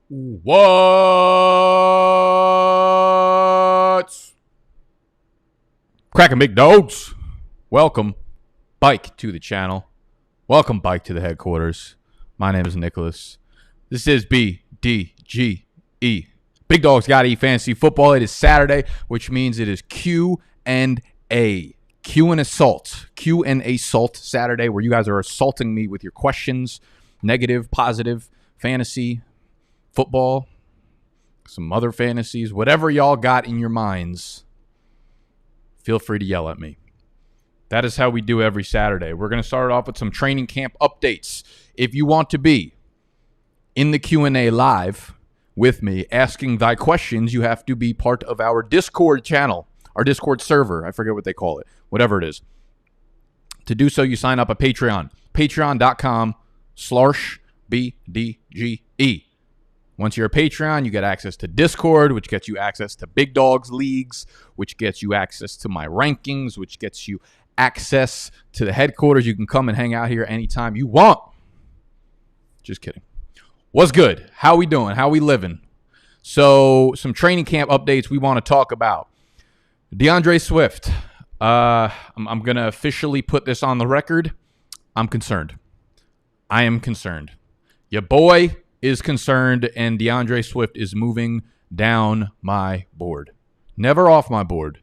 What's cracking, big dogs? Welcome, Bike, to the channel. Welcome, Bike, to the headquarters. My name is Nicholas. This is BDGE. Big Dogs Gotta Eat Fantasy Football. It is Saturday, which means it is Q&A. Q and Assault. Q&A Salt Saturday, where you guys are assaulting me with your questions. Negative, positive, fantasy, football, some other fantasies, whatever y'all got in your minds, feel free to yell at me. That is how we do every Saturday. We're going to start off with some training camp updates. If you want to be in the Q&A live with me asking thy questions, you have to be part of our Discord channel, our Discord server. I forget what they call it, whatever it is. To do so, you sign up at Patreon, patreon.com/BDGE. Once you're a Patreon, you get access to Discord, which gets you access to Big Dogs Leagues, which gets you access to my rankings, which gets you access to the headquarters. You can come and hang out here anytime you want. Just kidding. What's good? How we doing? How we living? So, some training camp updates we want to talk about. Deandre Swift. I'm going to officially put this on the record. I'm concerned. I am concerned. Your boy is concerned, and Deandre Swift is moving down my board. Never off my board.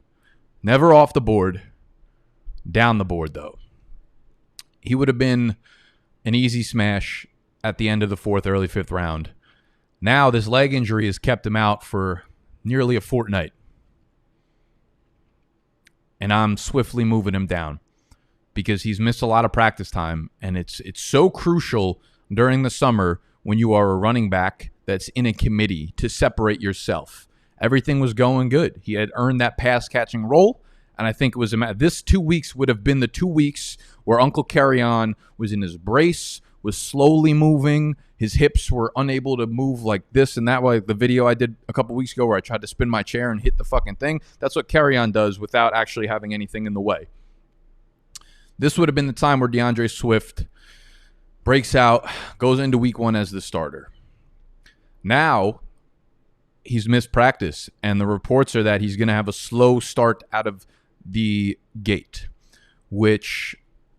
Never off the board. Down the board, though. He would have been an easy smash at the end of the fourth, early fifth round. Now, this leg injury has kept him out for nearly a fortnight. And I'm swiftly moving him down because he's missed a lot of practice time, and it's so crucial during the summer when you are a running back that's in a committee to separate yourself. Everything was going good. He had earned that pass-catching role, and I think it was this 2 weeks would have been the 2 weeks where Uncle Carry-On was in his brace, was slowly moving. His hips were unable to move like this and that way. The video I did a couple weeks ago where I tried to spin my chair and hit the fucking thing, that's what Carry-On does without actually having anything in the way. This would have been the time where Deandre Swift breaks out, goes into week one as the starter. Now, he's missed practice, and the reports are that he's going to have a slow start out of the gate, which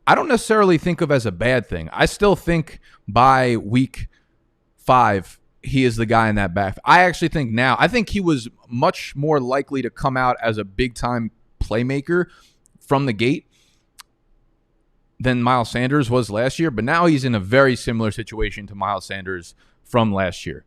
I don't necessarily think of as a bad thing. I still think by week 5, he is the guy in that back. I actually think now, I think he was much more likely to come out as a big-time playmaker from the gate than Miles Sanders was last year, but now he's in a very similar situation to Miles Sanders from last year.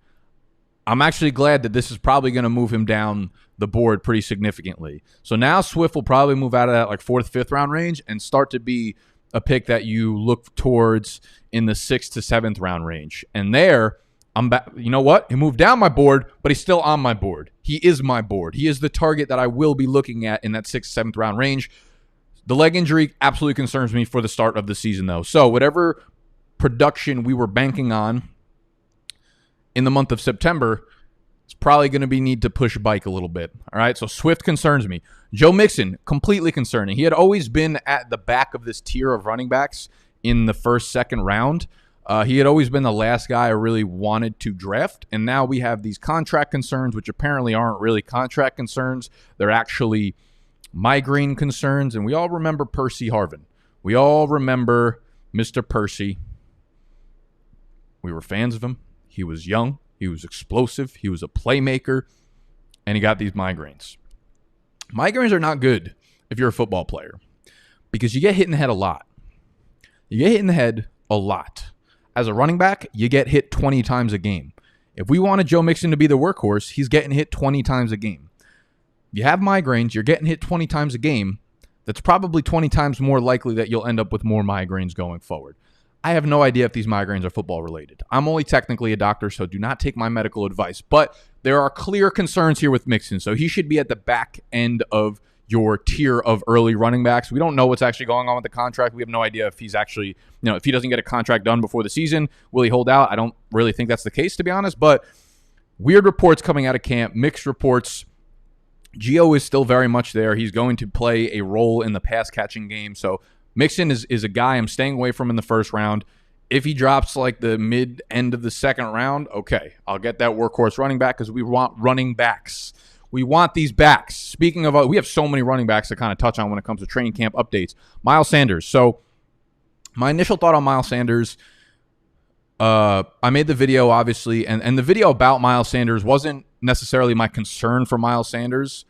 I'm actually glad that this is probably going to move him down the board pretty significantly. So now Swift will probably move out of that like 4th, 5th round range and start to be a pick that you look towards in the 6th to 7th round range. And there, I'm back. You know what? He moved down my board, but he's still on my board. He is my board. He is the target that I will be looking at in that 6th, 7th round range. The leg injury absolutely concerns me for the start of the season, though. So whatever production we were banking on in the month of September is probably going to be need to push Bike a little bit. All right, so Swift concerns me. Joe Mixon, completely concerning. He had always been at the back of this tier of running backs in the first, second round. He had always been the last guy I really wanted to draft, and now we have these contract concerns, which apparently aren't really contract concerns. They're actually migraine concerns, and we all remember Percy Harvin. We all remember Mr. Percy. We were fans of him. He was young. He was explosive. He was a playmaker, and he got these migraines. Migraines are not good if you're a football player because you get hit in the head a lot. You get hit in the head a lot. As a running back, you get hit 20 times a game. If we wanted Joe Mixon to be the workhorse, he's getting hit 20 times a game. You have migraines, you're getting hit 20 times a game. That's probably 20 times more likely that you'll end up with more migraines going forward. I have no idea if these migraines are football related. I'm only technically a doctor, so do not take my medical advice. But there are clear concerns here with Mixon, so he should be at the back end of your tier of early running backs. We don't know what's actually going on with the contract. We have no idea if he's actually, if he doesn't get a contract done before the season, will he hold out? I don't really think that's the case, to be honest. But weird reports coming out of camp, mixed reports. Gio is still very much there. He's going to play a role in the pass-catching game. So Mixon is a guy I'm staying away from in the first round. If he drops like the mid-end of the second round, okay, I'll get that workhorse running back because we want running backs. We want these backs. Speaking of, we have so many running backs to kind of touch on when it comes to training camp updates. Miles Sanders. So my initial thought on Miles Sanders, I made the video, obviously, and the video about Miles Sanders wasn't necessarily my concern for Miles Sanders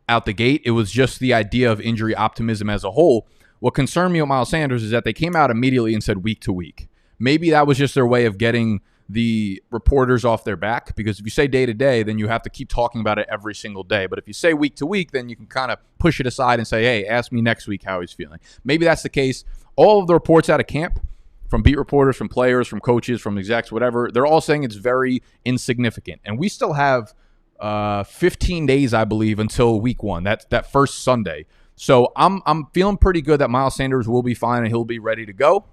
out the gate. It was just the idea of injury optimism as a whole. What concerned me with Miles Sanders is that they came out immediately and said week to week. Maybe that was just their way of getting the reporters off their back, because if you say day to day, then you have to keep talking about it every single day. But if you say week to week, then you can kind of push it aside and say, hey, ask me next week how he's feeling. Maybe that's the case. All of the reports out of camp, from beat reporters, from players, from coaches, from execs, whatever, they're all saying it's very insignificant. And we still have 15 days, I believe, until week one, that first Sunday. So I'm feeling pretty good that Miles Sanders will be fine and he'll be ready to go.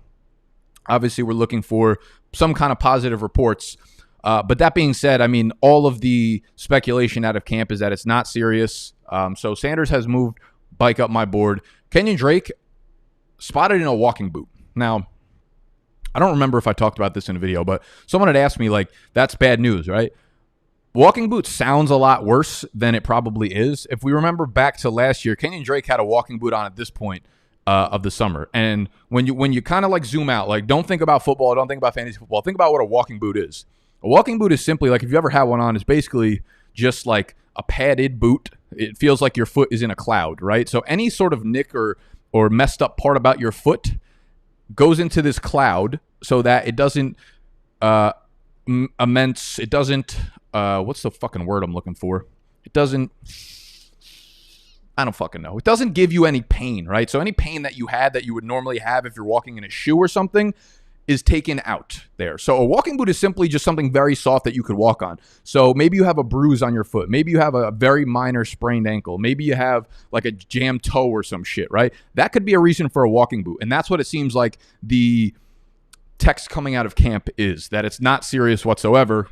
Obviously, we're looking for some kind of positive reports. But that being said, I mean, all of the speculation out of camp is that it's not serious. So Sanders has moved bike up my board. Kenyon Drake spotted in a walking boot. Now, I don't remember if I talked about this in a video, but someone had asked me, like, that's bad news, right? Walking boot sounds a lot worse than it probably is. If we remember back to last year, Kenyon Drake had a walking boot on at this point of the summer. And when you kind of like zoom out, like don't think about football, don't think about fantasy football, think about what a walking boot is. A walking boot is simply like, if you ever had one on, it's basically just like a padded boot. It feels like your foot is in a cloud, right? So any sort of nick or messed up part about your foot goes into this cloud so that it doesn't it doesn't what's the fucking word I'm looking for? I don't fucking know. It doesn't give you any pain, right? So any pain that you had that you would normally have if you're walking in a shoe or something is taken out there. So a walking boot is simply just something very soft that you could walk on. So maybe you have a bruise on your foot. Maybe you have a very minor sprained ankle. Maybe you have like a jammed toe or some shit, right? That could be a reason for a walking boot. And that's what it seems like the text coming out of camp is, that it's not serious whatsoever.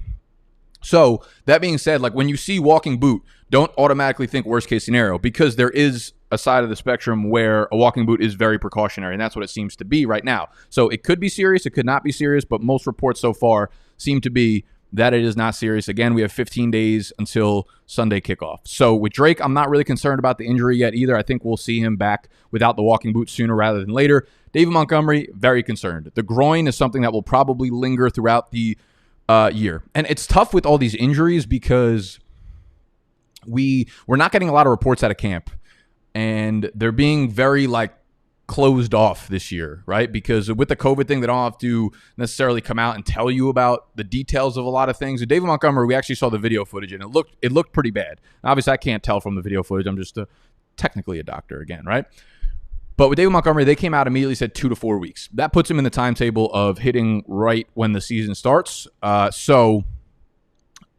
So that being said, like when you see walking boot, don't automatically think worst case scenario, because there is a side of the spectrum where a walking boot is very precautionary, and that's what it seems to be right now. So it could be serious, it could not be serious, but most reports so far seem to be that it is not serious. Again, we have 15 days until Sunday kickoff. So with Drake, I'm not really concerned about the injury yet either. I think we'll see him back without the walking boot sooner rather than later. David Montgomery, very concerned. The groin is something that will probably linger throughout the year. And it's tough with all these injuries because we're not getting a lot of reports out of camp, and they're being very like closed off this year, right? Because with the COVID thing, they don't have to necessarily come out and tell you about the details of a lot of things. With David Montgomery, we actually saw the video footage, and it looked pretty bad. Obviously, I can't tell from the video footage. I'm just technically a doctor again, right? But with David Montgomery, they came out immediately, said 2 to 4 weeks. That puts him in the timetable of hitting right when the season starts. So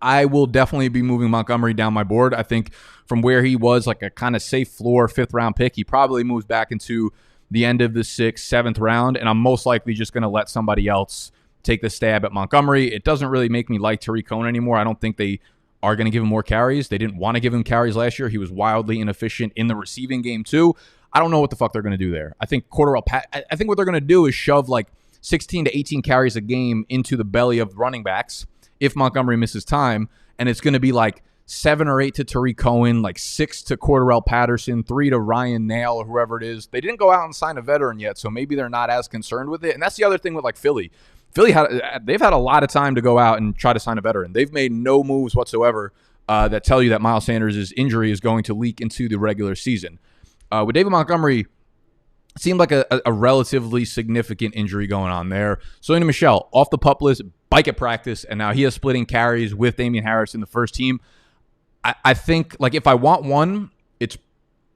I will definitely be moving Montgomery down my board. I think from where he was like a kind of safe floor 5th round pick, he probably moves back into the end of the 6th, 7th round, and I'm most likely just going to let somebody else take the stab at Montgomery. It doesn't really make me like Tariq Cohen anymore. I don't think they are going to give him more carries. They didn't want to give him carries last year. He was wildly inefficient in the receiving game too. I don't know what the fuck they're going to do there. I think I think what they're going to do is shove like 16 to 18 carries a game into the belly of running backs if Montgomery misses time, and it's going to be like 7 or 8 to Tariq Cohen, like 6 to Cordarrelle Patterson, 3 to Ryan Nail or whoever it is. They didn't go out and sign a veteran yet, so maybe they're not as concerned with it. And that's the other thing with like Philly. They've had a lot of time to go out and try to sign a veteran. They've made no moves whatsoever that tell you that Miles Sanders' injury is going to leak into the regular season. With David Montgomery, it seemed like a relatively significant injury going on there. Sony Michel, off the PUP list, bike at practice, and now he is splitting carries with Damian Harris in the first team. I think, like, if I want one, it's,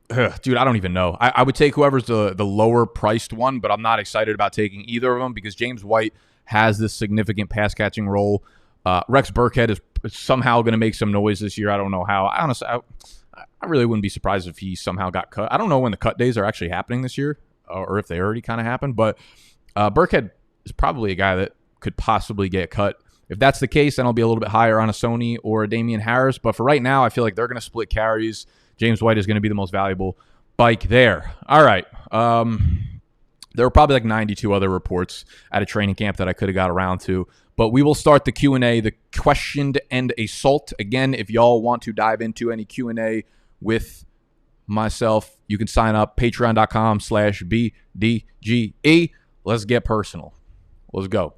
dude, I don't even know. I would take whoever's the lower priced one, but I'm not excited about taking either of them because James White has this significant pass catching role. Rex Burkhead is somehow going to make some noise this year. I don't know how. I really wouldn't be surprised if he somehow got cut. I don't know when the cut days are actually happening this year or if they already kind of happened, but Burkhead is probably a guy that could possibly get cut. If that's the case, then I'll be a little bit higher on a Sony or a Damian Harris. But for right now, I feel like they're going to split carries. James White is going to be the most valuable bike there. All right. There were probably like 92 other reports at a training camp that I could have got around to. But we will start the Q&A, the questioned and assault. Again, if y'all want to dive into any Q&A with myself, you can sign up, patreon.com/BDGE. Let's get personal. Let's go.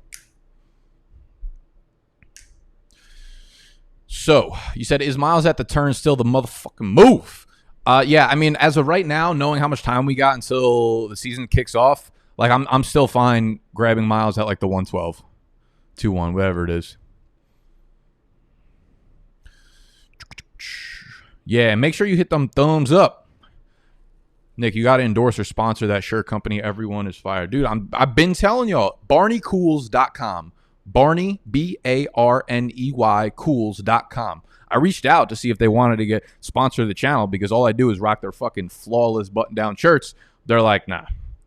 So, you said, is Miles at the turn still the motherfucking move? Yeah, I mean, as of right now, knowing how much time we got until the season kicks off, like I'm still fine grabbing Miles at like the 112, 2-1, whatever it is. Yeah, make sure you hit them thumbs up. Nick, you got to endorse or sponsor that shirt company. Everyone is fired. Dude, I've been telling y'all, BarneyCools.com. Barney, BARNEY, Cools.com. I reached out to see if they wanted to sponsor the channel because all I do is rock their fucking flawless button-down shirts. They're like, nah,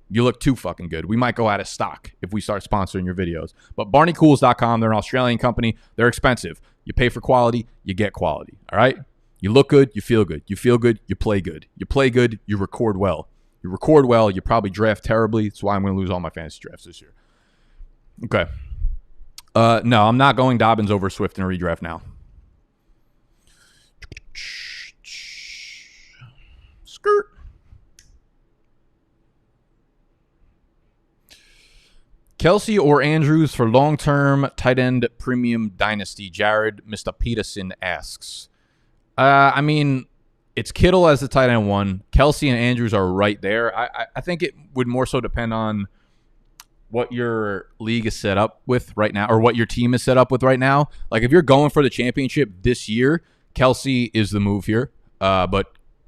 you look too fucking good. We might go out of stock if we start sponsoring your videos. But BarneyCools.com, they're an Australian company. They're expensive. You pay for quality, you get quality. All right? You look good, you feel good. You feel good, you play good. You play good, you record well. You record well, you probably draft terribly. That's why I'm going to lose all my fantasy drafts this year. Okay. No, I'm not going Dobbins over Swift in a redraft now. Skirt. Kelsey or Andrews for long-term tight end premium dynasty? Jared, Mr. Peterson asks. I mean, it's Kittle as the tight end one. Kelsey and Andrews are right there. I think it would more so depend on what your league is set up with right now, or what your team is set up with right now. Like, if you're going for the championship this year, Kelsey is the move here. But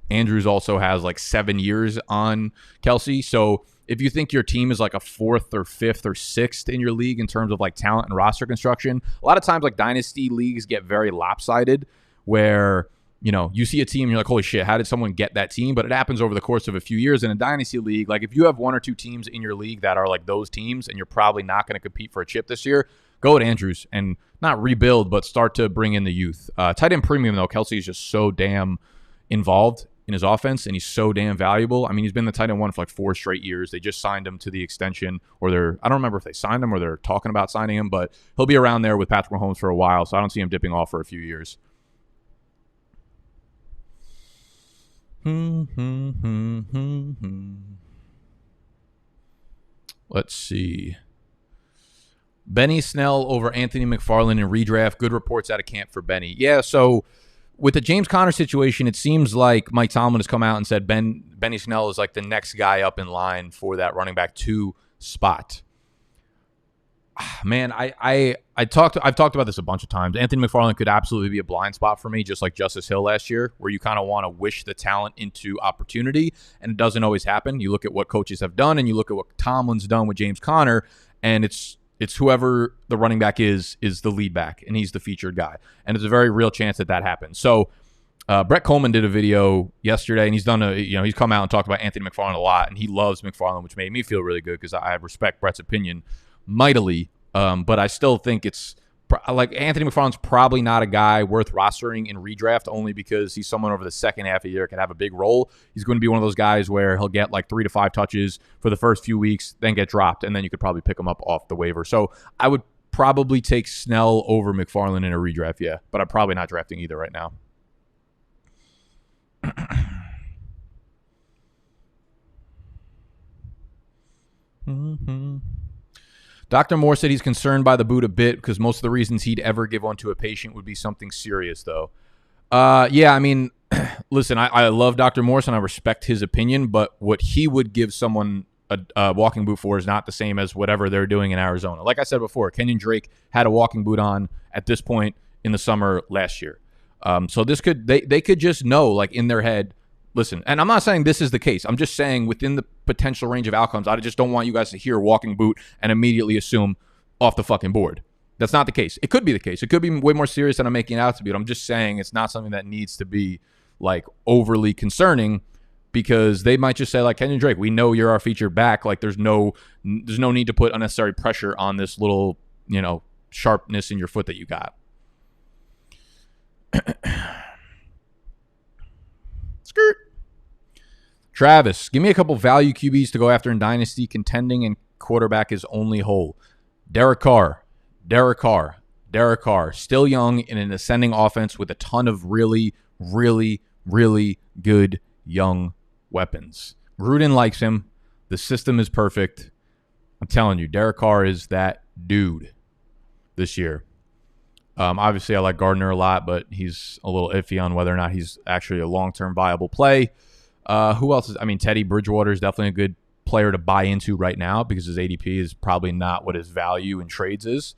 Andrews also has like 7 years on Kelsey. So if you think your team is like a 4th or 5th or 6th in your league in terms of like talent and roster construction, a lot of times like dynasty leagues get very lopsided where, you know, you see a team and you're like, holy shit, how did someone get that team? But it happens over the course of a few years in a dynasty league. Like, if you have 1 or 2 teams in your league that are like those teams and you're probably not going to compete for a chip this year, go at Andrews and not rebuild, but start to bring in the youth. Tight end premium, though, Kelsey is just so damn involved in his offense, and he's so damn valuable. I mean, he's been the tight end one for like 4 straight years. They just signed him to the extension, or I don't remember if they signed him or they're talking about signing him, but he'll be around there with Patrick Mahomes for a while, so I don't see him dipping off for a few years. Let's see. Benny Snell over Anthony McFarland in redraft. Good reports out of camp for Benny. Yeah, so with the James Conner situation, it seems like Mike Tomlin has come out and said Benny Snell is like the next guy up in line for that running back 2 spot. Man, I've talked about this a bunch of times. Anthony McFarland could absolutely be a blind spot for me, just like Justice Hill last year, where you kind of want to wish the talent into opportunity, and it doesn't always happen. You look at what coaches have done, and you look at what Tomlin's done with James Conner, and it's whoever the running back is the lead back, and he's the featured guy. And there's a very real chance that happens. So Brett Coleman did a video yesterday, and he's come out and talked about Anthony McFarland a lot, and he loves McFarland, which made me feel really good because I respect Brett's opinion mightily. But I still think it's like Anthony McFarland's probably not a guy worth rostering in redraft, only because he's someone over the second half of the year can have a big role. He's going to be one of those guys where he'll get like 3 to 5 touches for the first few weeks, then get dropped, and then you could probably pick him up off the waiver. So I would probably take Snell over McFarland in a redraft, yeah, but I'm probably not drafting either right now. Dr. Moore said he's concerned by the boot a bit because most of the reasons he'd ever give one to a patient would be something serious, though. Yeah, I mean, listen, I love Dr. Morse and I respect his opinion, but what he would give someone a walking boot for is not the same as whatever they're doing in Arizona. Like I said before, Kenyon Drake had a walking boot on at this point in the summer last year. So this they could just know, like, in their head, listen, and I'm not saying this is the case. I'm just saying within the potential range of outcomes, I just don't want you guys to hear walking boot and immediately assume off the fucking board. That's not the case. It could be the case. It could be way more serious than I'm making it out to be. But I'm just saying it's not something that needs to be like overly concerning, because they might just say, like, Kenyon Drake, we know you're our featured back. Like, there's no need to put unnecessary pressure on this little, sharpness in your foot that you got. Skirt. Travis, give me a couple value QBs to go after in Dynasty. Contending and quarterback is only hole. Derek Carr. Still young in an ascending offense with a ton of really, really, really good young weapons. Gruden likes him. The system is perfect. I'm telling you, Derek Carr is that dude this year. Obviously, I like Gardner a lot, but he's a little iffy on whether or not he's actually a long-term viable play. Who else is? I mean, Teddy Bridgewater is definitely a good player to buy into right now because his ADP is probably not what his value in trades is.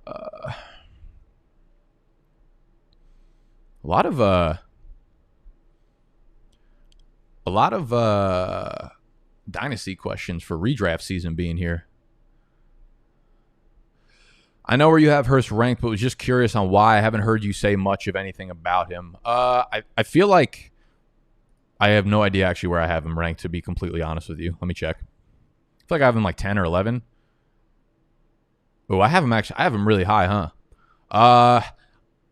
A lot of Dynasty questions for redraft season being here. I know where you have Hurst ranked, but was just curious on why. I haven't heard you say much of anything about him. I feel like I have no idea actually where I have him ranked, to be completely honest with you. Let me check. I feel like I have him like 10 or 11. Oh, I have him really high, huh?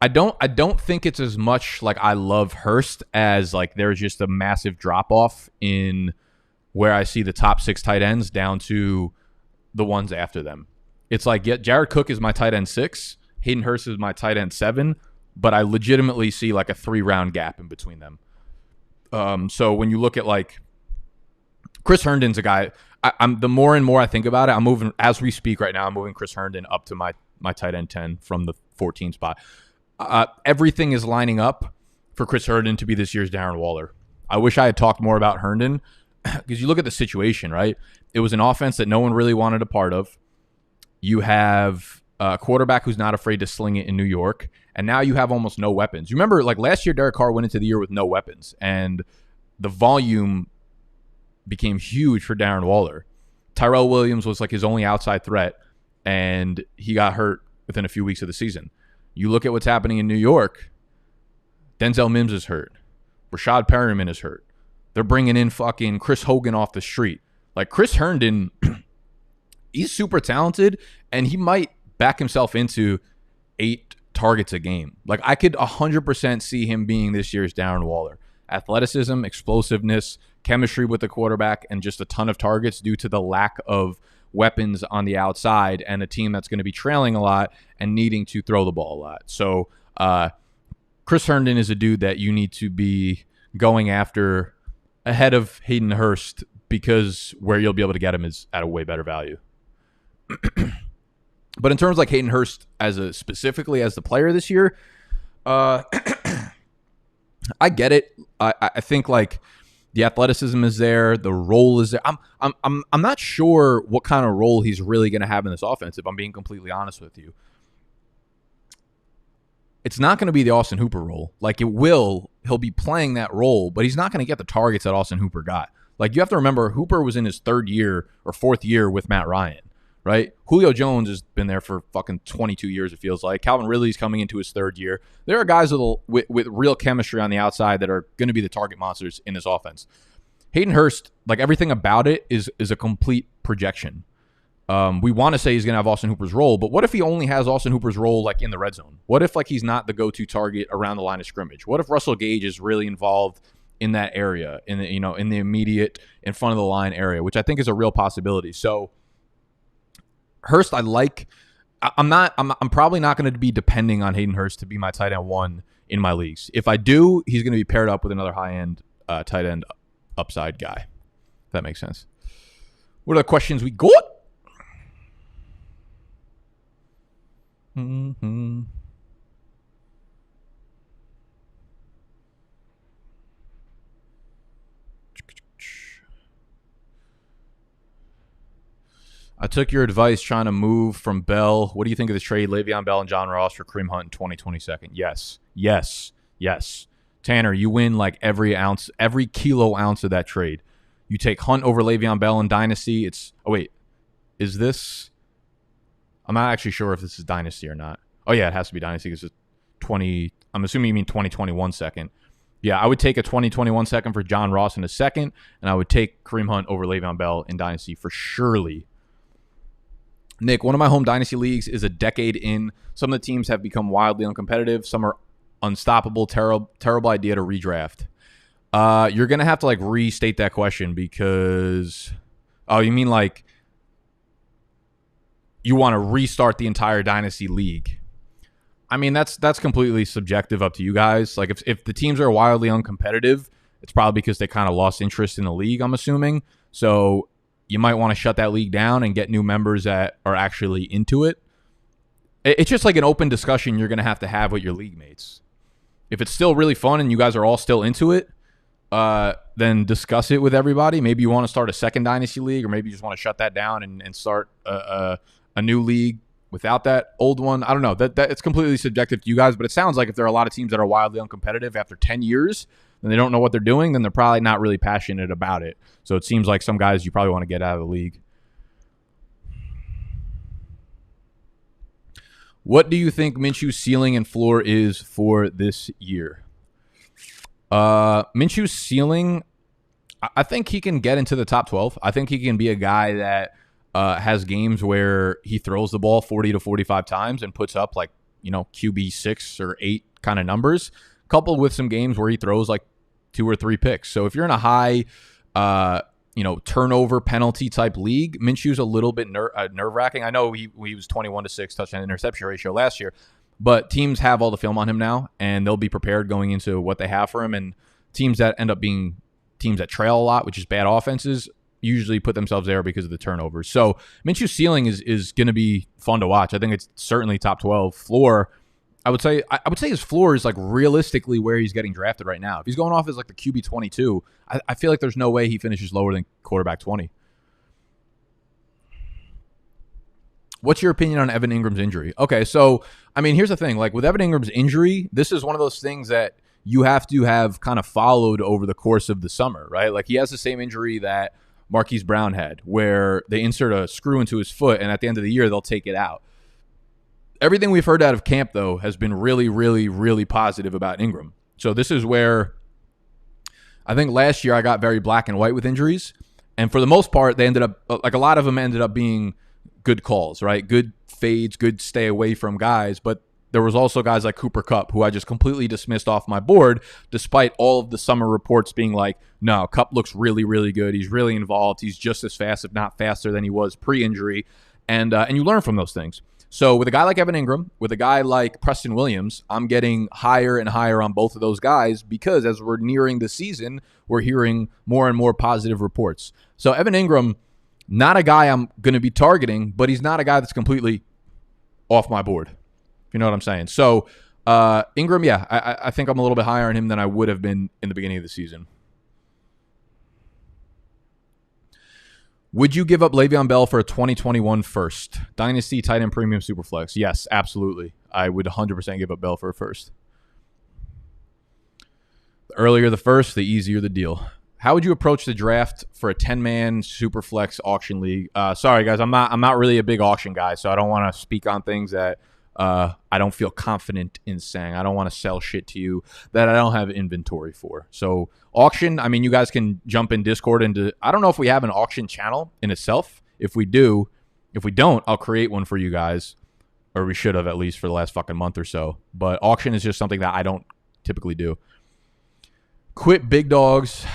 I don't think it's as much like I love Hurst as like there's just a massive drop off in where I see the top 6 tight ends down to the ones after them. It's like, yeah, Jared Cook is my tight end 6. Hayden Hurst is my tight end 7. But I legitimately see like a 3-round gap in between them. So when you look at like Chris Herndon's a guy, I'm the more and more I think about it, I'm moving, as we speak right now, I'm moving Chris Herndon up to my tight end 10 from the 14 spot. Everything is lining up for Chris Herndon to be this year's Darren Waller. I wish I had talked more about Herndon because you look at the situation, right? It was an offense that no one really wanted a part of. You have a quarterback who's not afraid to sling it in New York, and now you have almost no weapons. You remember, like last year, Derek Carr went into the year with no weapons, and the volume became huge for Darren Waller. Tyrell Williams was like his only outside threat, and he got hurt within a few weeks of the season. You look at what's happening in New York, Denzel Mims is hurt. Rashad Perriman is hurt. They're bringing in fucking Chris Hogan off the street. Like Chris Herndon, he's super talented, and he might back himself into 8 targets a game. Like I could 100% see him being this year's Darren Waller. Athleticism, explosiveness, chemistry with the quarterback, and just a ton of targets due to the lack of weapons on the outside and a team that's going to be trailing a lot and needing to throw the ball a lot. So Chris Herndon is a dude that you need to be going after ahead of Hayden Hurst because where you'll be able to get him is at a way better value. But in terms of like Hayden Hurst specifically as the player this year, I get it. I think like the athleticism is there, the role is there. I'm not sure what kind of role he's really going to have in this offense, if I'm being completely honest with you. It's not going to be the Austin Hooper role. Like he'll be playing that role, but he's not going to get the targets that Austin Hooper got. Like you have to remember, Hooper was in his 3rd year or 4th year with Matt Ryan, right? Julio Jones has been there for fucking 22 years, it feels like. Calvin Ridley's coming into his 3rd year. There are guys with real chemistry on the outside that are going to be the target monsters in this offense. Hayden Hurst, like everything about it is a complete projection. We want to say he's going to have Austin Hooper's role, but what if he only has Austin Hooper's role like in the red zone? What if like he's not the go-to target around the line of scrimmage? What if Russell Gage is really involved in that area, in the immediate in front of the line area, which I think is a real possibility. So Hurst, I like. I'm probably not going to be depending on Hayden Hurst to be my tight end 1 in my leagues. If I do, he's going to be paired up with another high-end tight end upside guy. If that makes sense. What are the questions we got? Mm-hmm. I took your advice trying to move from Bell. What do you think of this trade? Le'Veon Bell and John Ross for Kareem Hunt in 2022. Yes. Tanner, you win like every kilo ounce of that trade. You take Hunt over Le'Veon Bell in Dynasty. Is this? I'm not actually sure if this is Dynasty or not. Oh yeah, it has to be Dynasty because it's 20. I'm assuming you mean 2021 second. Yeah, I would take a 2021 second for John Ross in a second, and I would take Kareem Hunt over Le'Veon Bell in Dynasty for surely. Nick, one of my home Dynasty leagues is a decade in. Some of the teams have become wildly uncompetitive. Some are unstoppable. Terrible idea to redraft. You're going to have to like restate that question because, oh, you mean like you want to restart the entire Dynasty league? I mean, that's completely subjective, up to you guys. Like if the teams are wildly uncompetitive, it's probably because they kind of lost interest in the league, I'm assuming. So you might want to shut that league down and get new members that are actually into it. It's just like an open discussion you're going to have with your league mates. If it's still really fun and you guys are all still into it, then discuss it with everybody. Maybe you want to start a second Dynasty league, or maybe you just want to shut that down and start a new league without that old one. I don't know. That it's completely subjective to you guys, but it sounds like if there are a lot of teams that are wildly uncompetitive after 10 years and they don't know what they're doing, then they're probably not really passionate about it. So it seems like some guys you probably want to get out of the league. What do you think Minshew's ceiling and floor is for this year? Minshew's ceiling, I think he can get into the top 12. I think he can be a guy that has games where he throws the ball 40 to 45 times and puts up like, QB 6 or 8 kind of numbers, coupled with some games where he throws like 2 or 3 picks. So if you're in a high, turnover penalty type league, Minshew's a little bit nerve-wracking. I know he was 21-6 touchdown interception ratio last year, but teams have all the film on him now, and they'll be prepared going into what they have for him. And teams that end up being teams that trail a lot, which is bad offenses, usually put themselves there because of the turnovers. So Minshew's ceiling is going to be fun to watch. I think it's certainly top 12. Floor, I would say his floor is like realistically where he's getting drafted right now. If he's going off as like the QB 22, I feel like there's no way he finishes lower than quarterback 20. What's your opinion on Evan Ingram's injury? Okay, so, I mean, here's the thing. Like, with Evan Ingram's injury, this is one of those things that you have to have kind of followed over the course of the summer, right? Like, he has the same injury that Marquise Brown had, where they insert a screw into his foot, and at the end of the year, they'll take it out. Everything we've heard out of camp, though, has been really, really, really positive about Ingram. So this is where I think last year I got very black and white with injuries. And for the most part, they ended up, like a lot of them ended up being good calls, right? Good fades, good stay away from guys. But there was also guys like Cooper Kupp, who I just completely dismissed off my board, despite all of the summer reports being like, no, Kupp looks really, really good. He's really involved. He's just as fast, if not faster, than he was pre-injury. And you learn from those things. So with a guy like Evan Ingram, with a guy like Preston Williams, I'm getting higher and higher on both of those guys because as we're nearing the season, we're hearing more and more positive reports. So Evan Ingram, not a guy I'm going to be targeting, but he's not a guy that's completely off my board, if you know what I'm saying. So Ingram, yeah, I think I'm a little bit higher on him than I would have been in the beginning of the season. Would you give up Le'Veon Bell for a 2021 first? Dynasty, tight end, premium, Superflex. Yes, absolutely. I would 100% give up Bell for a first. The earlier the first, the easier the deal. How would you approach the draft for a 10-man Superflex auction league? Sorry, guys, I'm not really a big auction guy, so I don't want to speak on things that I don't feel confident in saying. I don't want to sell shit to you that I don't have inventory for. So auction, I mean, you guys can jump in Discord into, I don't know if we have an auction channel in itself. If we don't, I'll create one for you guys, or we should have at least for the last fucking month or so. But auction is just something that I don't typically do. Quit big dogs.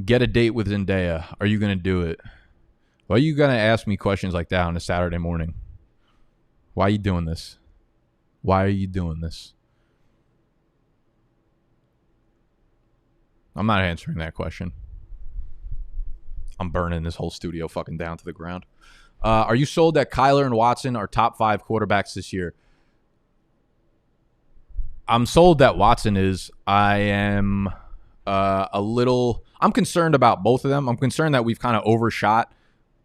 Get a date with Zendaya. Are you going to do it? Why are you going to ask me questions like that on a Saturday morning? Why are you doing this? Why are you doing this? I'm not answering that question. I'm burning this whole studio fucking down to the ground. Are you sold that Kyler and Watson are top 5 quarterbacks this year? I'm sold that Watson is. I am I'm concerned about both of them. I'm concerned that we've kind of overshot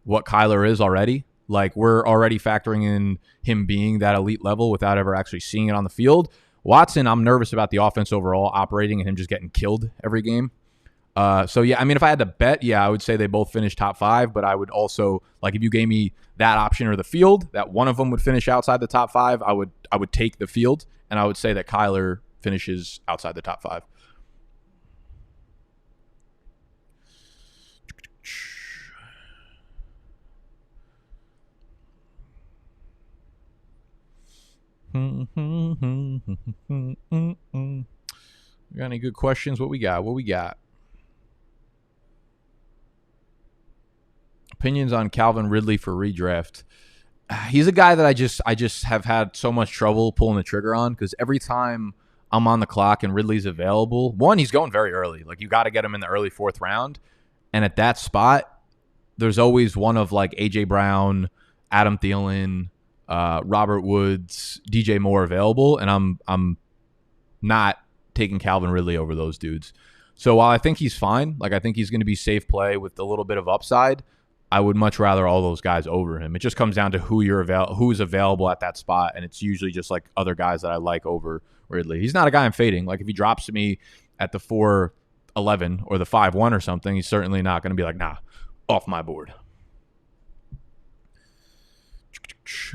what Kyler is already. Like, we're already factoring in him being that elite level without ever actually seeing it on the field. Watson, I'm nervous about the offense overall operating and him just getting killed every game. So, yeah, I mean, if I had to bet, yeah, I would say they both finish top 5. But I would also, like, if you gave me that option or the field, that one of them would finish outside the top 5, I would take the field. And I would say that Kyler finishes outside the top 5. Got any good questions? What we got? Opinions on Calvin Ridley for redraft. He's a guy that I just have had so much trouble pulling the trigger on because every time I'm on the clock and Ridley's available, one, he's going very early. Like, you got to get him in the early 4th round. And at that spot, there's always one of like A.J. Brown, Adam Thielen, Robert Woods, DJ Moore available, and I'm not taking Calvin Ridley over those dudes. So while I think he's fine, like I think he's going to be safe play with a little bit of upside, I would much rather all those guys over him. It just comes down to who's available at that spot, and it's usually just like other guys that I like over Ridley. He's not a guy I'm fading. Like if he drops to me at the 4-11 or the 5-1 or something, he's certainly not going to be like, nah, off my board.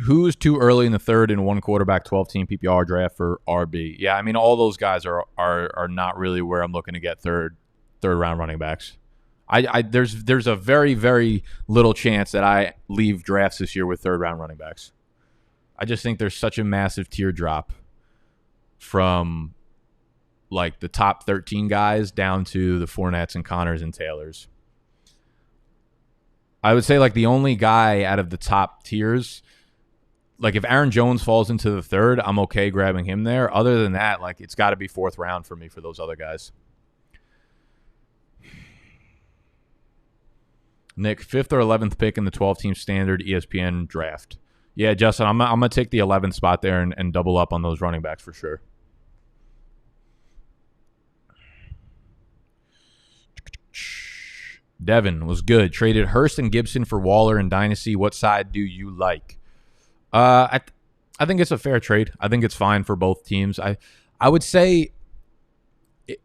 Who's too early in the 3rd in one quarterback 12-team PPR draft for RB? Yeah, I mean all those guys are not really where I'm looking to get third round running backs. There's a very, very little chance that I leave drafts this year with 3rd round running backs. I just think there's such a massive tier drop from like the top 13 guys down to the Fournettes and Connors and Taylors. I would say like the only guy out of the top tiers, like if Aaron Jones falls into the 3rd, I'm okay grabbing him there. Other than that, like it's got to be 4th round for me for those other guys. Nick, 5th or 11th pick in the 12-team standard ESPN draft. Yeah, Justin, I'm going to take the 11th spot there and double up on those running backs for sure. Devin was good. Traded Hurst and Gibson for Waller in Dynasty. What side do you like? I think it's a fair trade. I think it's fine for both teams. I would say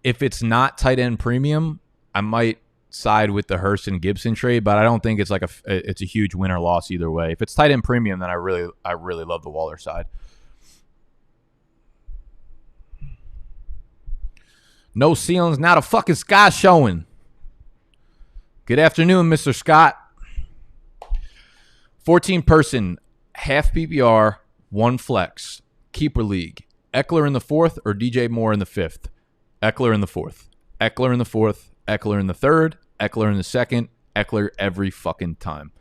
if it's not tight end premium, I might side with the Hurst and Gibson trade, but I don't think it's like it's a huge win or loss either way. If it's tight end premium, then I really love the Waller side. No ceilings, not a fucking sky showing. Good afternoon, Mr. Scott. 14-person, half PPR, 1 flex, keeper league. Eckler in the 4th or DJ Moore in the 5th? Eckler in the 4th. Eckler in the 4th. Eckler in the 3rd. Eckler in the 2nd. Eckler every fucking time.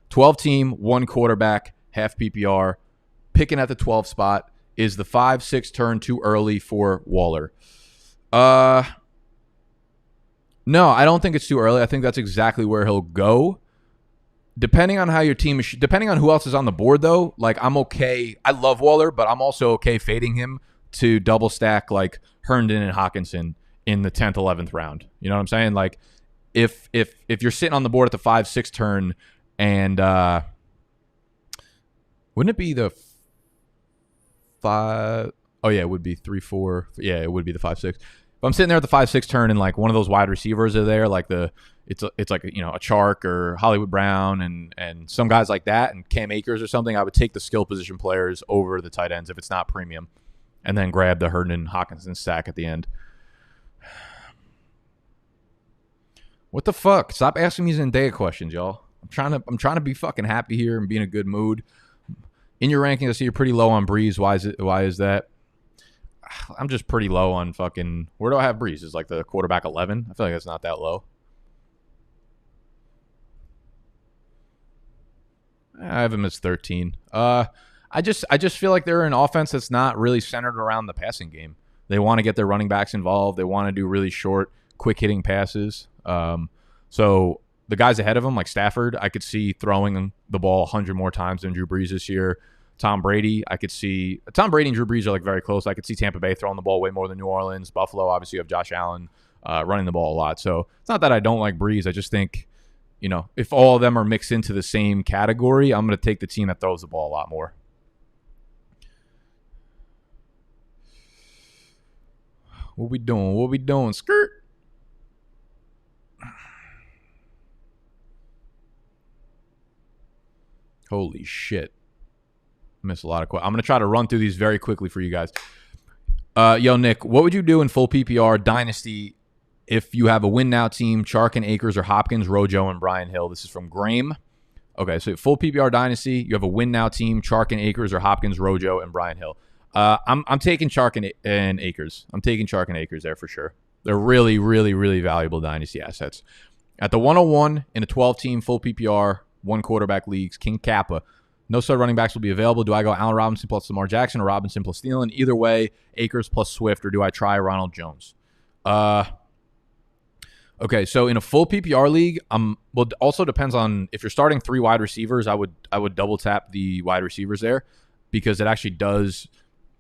12-team, 1 quarterback, half PPR. Picking at the 12 spot. Is the 5-6 turn too early for Waller? No, I don't think it's too early. I think that's exactly where he'll go. Depending on how your team is, depending on who else is on the board, though, like I'm okay. I love Waller, but I'm also okay fading him to double stack like Herndon and Hawkinson in the 10th, 11th round. You know what I'm saying? Like if you're sitting on the board at the 5-6 turn and wouldn't it be the 5? Oh yeah, it would be 3-4. Yeah, it would be the 5-6. If I'm sitting there at the 5-6 turn and like one of those wide receivers are there, like it's like a Chark or Hollywood Brown and some guys like that and Cam Akers or something, I would take the skill position players over the tight ends if it's not premium, and then grab the Herndon Hawkinson stack at the end. What the fuck? Stop asking me Zendaya questions, y'all. I'm trying to be fucking happy here and be in a good mood. In your rankings, I see you're pretty low on Brees. Why is that? I'm just pretty low on fucking... Where do I have Brees? Is like the quarterback 11? I feel like it's not that low. I have him as 13. I just feel like they're an offense that's not really centered around the passing game. They want to get their running backs involved. They want to do really short, quick-hitting passes. So the guys ahead of them, like Stafford, I could see throwing the ball 100 more times than Drew Brees this year. Tom Brady, I could see... Tom Brady and Drew Brees are like very close. I could see Tampa Bay throwing the ball way more than New Orleans. Buffalo, obviously, you have Josh Allen running the ball a lot. So it's not that I don't like Brees. I just think, if all of them are mixed into the same category, I'm going to take the team that throws the ball a lot more. What we doing? Skirt. Holy shit. Missed a lot of questions. I'm going to try to run through these very quickly for you guys. Yo, Nick, what would you do in full PPR Dynasty if you have a win now team, Chark and Akers or Hopkins, Rojo, and Brian Hill? This is from Graham. Okay, so full PPR Dynasty, you have a win now team, Chark and Akers or Hopkins, Rojo, and Brian Hill. I'm taking Chark and Akers. I'm taking Chark and Akers there for sure. They're really, really, really valuable Dynasty assets. At the 101 in a 12-team full PPR one quarterback leagues, King Kappa. No stud running backs will be available. Do I go Allen Robinson plus Lamar Jackson or Robinson plus Thielen? Either way, Akers plus Swift, or do I try Ronald Jones? Okay, so in a full PPR league, well, it also depends on if you're starting 3 wide receivers. I would double tap the wide receivers there because it actually does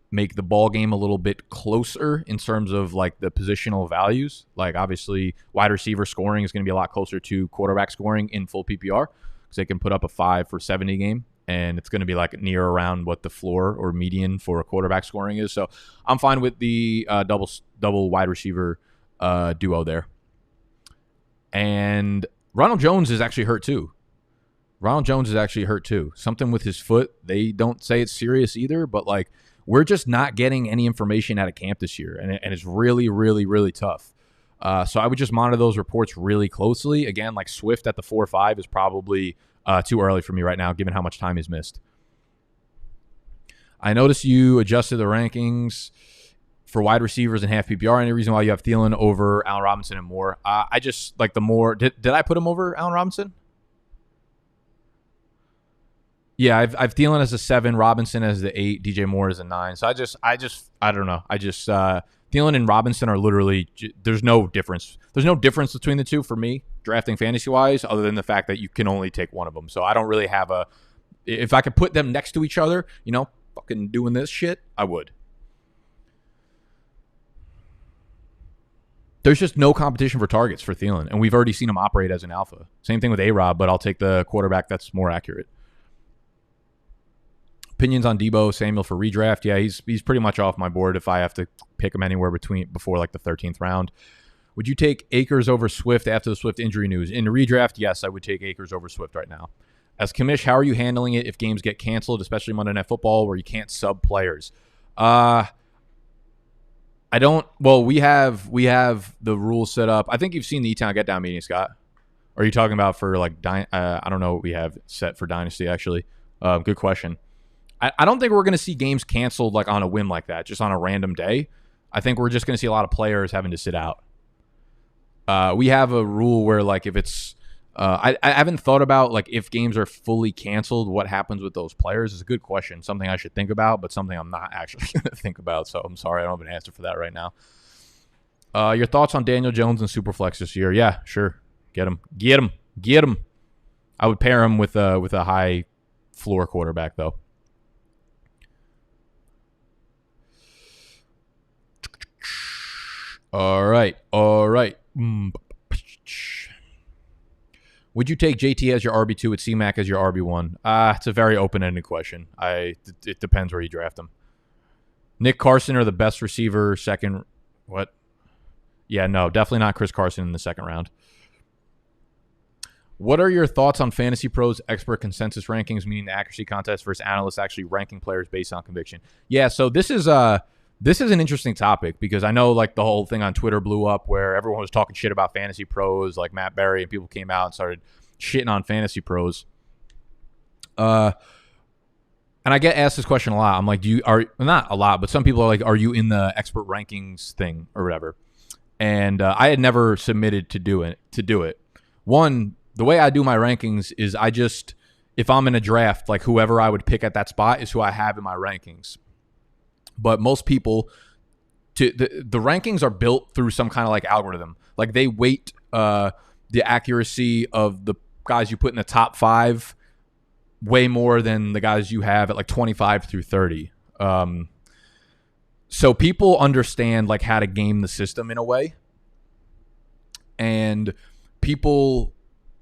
make the ball game a little bit closer in terms of like the positional values. Like obviously, wide receiver scoring is going to be a lot closer to quarterback scoring in full PPR because they can put up a 5 for 70 game. And it's going to be like near around what the floor or median for a quarterback scoring is. So I'm fine with the double wide receiver duo there. And Ronald Jones is actually hurt too. Something with his foot. They don't say it's serious either, but like we're just not getting any information out of camp this year. And it's really, really, really tough. So I would just monitor those reports really closely. Again, like Swift at the 4-5 is probably too early for me right now, given how much time he's missed. I noticed you adjusted the rankings for wide receivers in half PPR. Any reason why you have Thielen over Allen Robinson and Moore? I just like the Moore. Did I put him over Allen Robinson? Yeah, I've Thielen as a 7, Robinson as the 8, DJ Moore as a 9. So I don't know. Thielen and Robinson are literally, there's no difference. There's no difference between the two for me, drafting fantasy-wise, other than the fact that you can only take one of them. So I don't really have if I could put them next to each other, fucking doing this shit, I would. There's just no competition for targets for Thielen, and we've already seen him operate as an alpha. Same thing with A-Rob, but I'll take the quarterback that's more accurate. Opinions on Deebo Samuel for redraft? Yeah, he's pretty much off my board if I have to pick him anywhere before like the 13th round. Would you take Akers over Swift after the Swift injury news? In redraft, yes, I would take Akers over Swift right now. As commish, how are you handling it if games get canceled, especially Monday Night Football, where you can't sub players? I don't. Well, we have the rules set up. I think you've seen the E-Town Get Down meeting, Scott. Or are you talking about for like I don't know what we have set for Dynasty actually. Good question. I don't think we're going to see games canceled like on a whim like that, just on a random day. I think we're just going to see a lot of players having to sit out. We have a rule where like if it's I haven't thought about like if games are fully canceled, what happens with those players is a good question. Something I should think about, but something I'm not actually going to think about. So I'm sorry, I don't have an answer for that right now. Your thoughts on Daniel Jones and Superflex this year? Yeah, sure. Get him. I would pair him with a high floor quarterback though. All right. Would you take JT as your RB2 with C-Mac as your RB1? It's a very open-ended question. It depends where you draft them. Nick Carson or the best receiver second? What? Yeah, no, definitely not Chris Carson in the second round. What are your thoughts on Fantasy Pros expert consensus rankings, meaning the accuracy contest versus analysts actually ranking players based on conviction? Yeah, so this is an interesting topic because I know like the whole thing on Twitter blew up where everyone was talking shit about Fantasy Pros, like Matt Berry, and people came out and started shitting on Fantasy Pros. And I get asked this question a lot. I'm like, not a lot, but some people are like, are you in the expert rankings thing or whatever? And I had never submitted to do it. One, the way I do my rankings is if I'm in a draft, like whoever I would pick at that spot is who I have in my rankings. But most people, the rankings are built through some kind of like algorithm. Like they weight the accuracy of the guys you put in the top 5 way more than the guys you have at like 25 through 30. So people understand like how to game the system in a way. And people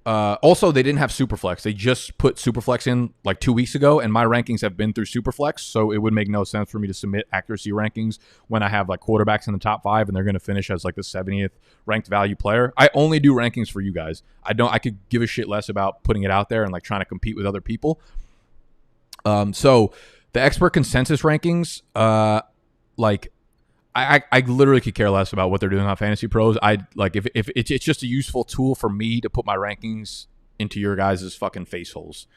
also, they didn't have Superflex. They just put Superflex in like 2 weeks ago, and my rankings have been through Superflex, so it would make no sense for me to submit accuracy rankings when I have like quarterbacks in the top 5 and they're going to finish as like the 70th ranked value player. I only do rankings for you guys. I could give a shit less about putting it out there and like trying to compete with other people. So the expert consensus rankings, like I literally could care less about what they're doing on Fantasy Pros. I like if it's just a useful tool for me to put my rankings into your guys' fucking face holes.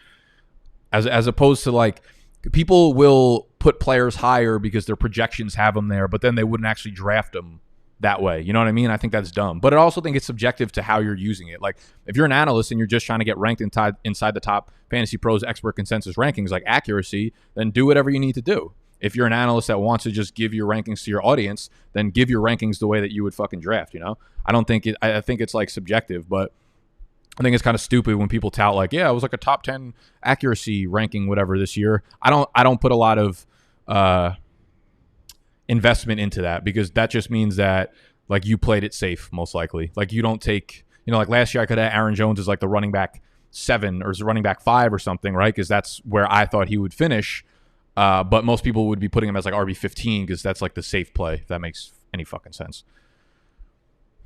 As opposed to like people will put players higher because their projections have them there, but then they wouldn't actually draft them that way. You know what I mean? I think that's dumb. But I also think it's subjective to how you're using it. Like, if you're an analyst and you're just trying to get ranked inside the top Fantasy Pros expert consensus rankings, like accuracy, then do whatever you need to do. If you're an analyst that wants to just give your rankings to your audience, then give your rankings the way that you would fucking draft, you know? I think it's like subjective, but I think it's kind of stupid when people tout like, yeah, it was like a top 10 accuracy ranking, whatever, this year. I don't put a lot of investment into that, because that just means that like you played it safe, most likely. Like, you don't take, you know, like last year I could have Aaron Jones as like the running back 7 or as running back 5 or something, right? Because that's where I thought he would finish. But most people would be putting him as like RB15 because that's like the safe play, if that makes any fucking sense.